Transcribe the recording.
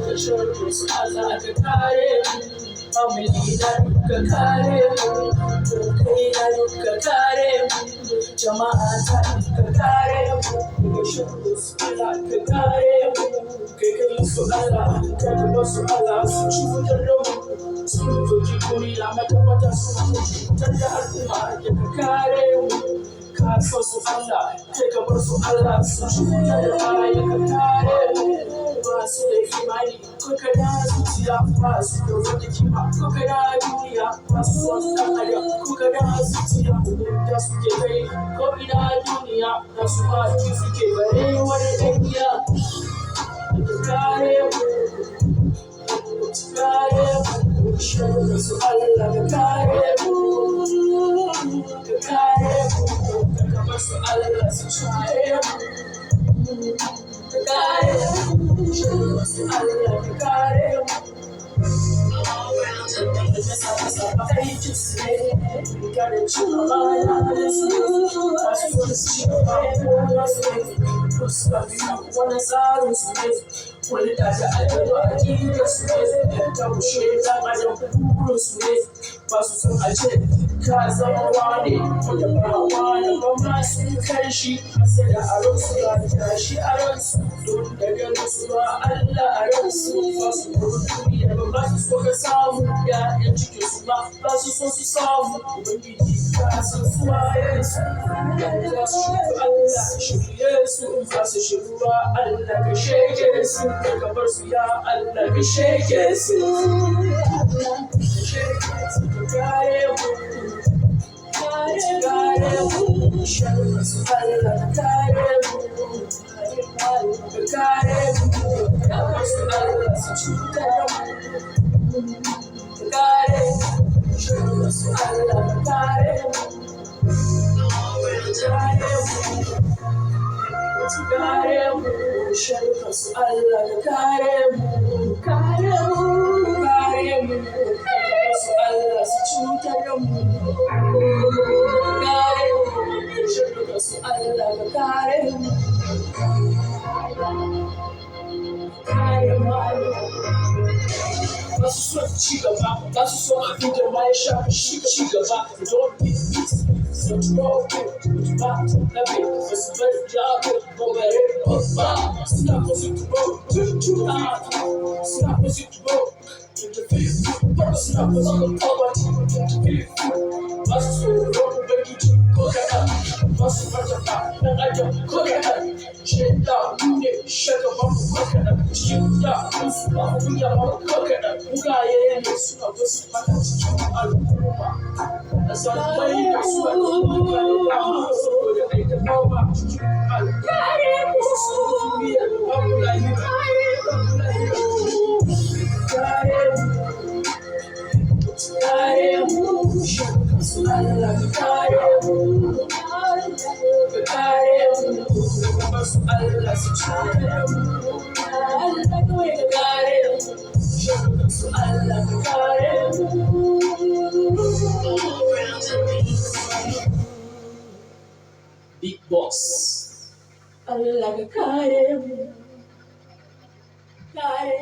da sharrin su Allah ka kare mu, family na duka kare mu, kai na duka kare mu, jama'a ta duka kare mu, da sharrin su Allah ka kare mu, kai su Allah ka ba su Allah su cutar da mu, sun doki duniya matabata su cutar da al'umma ya ka kare mu. Ka so su Allah, kai ka bar su Allah su cutar da baya ka kare mu. Ba su da kimani, ko ka da zuciya ba su da wata kima, ko ka da duniya ba su wasu ɗan adam, ko ka da zuciya da suke kai, ko ina duniya da su ba ki suke bare wani ɗanya. Ka kare mu, ka kare mu, shirin su Allah ka kare mu, ka kare mu. Su Allah su share mu, ka kare mu, su Allah ka kare mu. Aikin su ne, kare cewa bayan su ne, masu wani su ci gaba ko nasu ne, su kafi wani tsarin su ne, wani daga aljanu a ƙirar su ne, ta bushe ta bayan burin su ne, ba su san a ce ka zama wane wanda ba wane ba ma sun kai shi sai da a ransu ba da shi a ransu don daga nasu ba Allah a ransu ba su gurin duniya ba su so ka samu ya'yan cikin su ba su so su samu ubangiji ka san su waye su za su shiru Allah shirye su ba su shiru ba Allah ka shege su ka bar su ya Allah ka shege su Allah ka shege su ka kare mu. Kare mu, sharrin su Allah ka kare mu, ka kare mu, ka bar su Allah su cutar da mu, ka kare mu, sharrin su Allah ka kare mu, ka kare mu, kare mu, sharrin su Allah ka kare mu, kare mu, kare mu, ka bar su Allah su cutar da mu. Su Allah ka kare mu, kare mu ba su son ci gaba, ba su son abin da ma ya shafi ci gaba, don't be it, so throw it, ba na bai ba su bari jago, ba bare ba, suna kusa tubo, suna kusa tubo, suna kusa poverty, ba su so roƙo ubangiji ko kaɗan. Wasu martaba ɗan adam ko kaɗan, shaida ne shagaban ko kaɗan, cikin da musu ba kunya ba ko kaɗan, mugaye ne suna wasu mata cikin al'umma, a zamai da su al'umma da dama saboda aikata ba cikin al'umma, su duniya babu lahira, babu lahira, kare mu, kare mu, shakka su Allah ka kare mu. Ka kare mu, ka bar su Allah su cutar mu, Allah kawai ka kare mu, shirka su Allah ka kare mu. Big Boss, Allah ka kare mu, kare.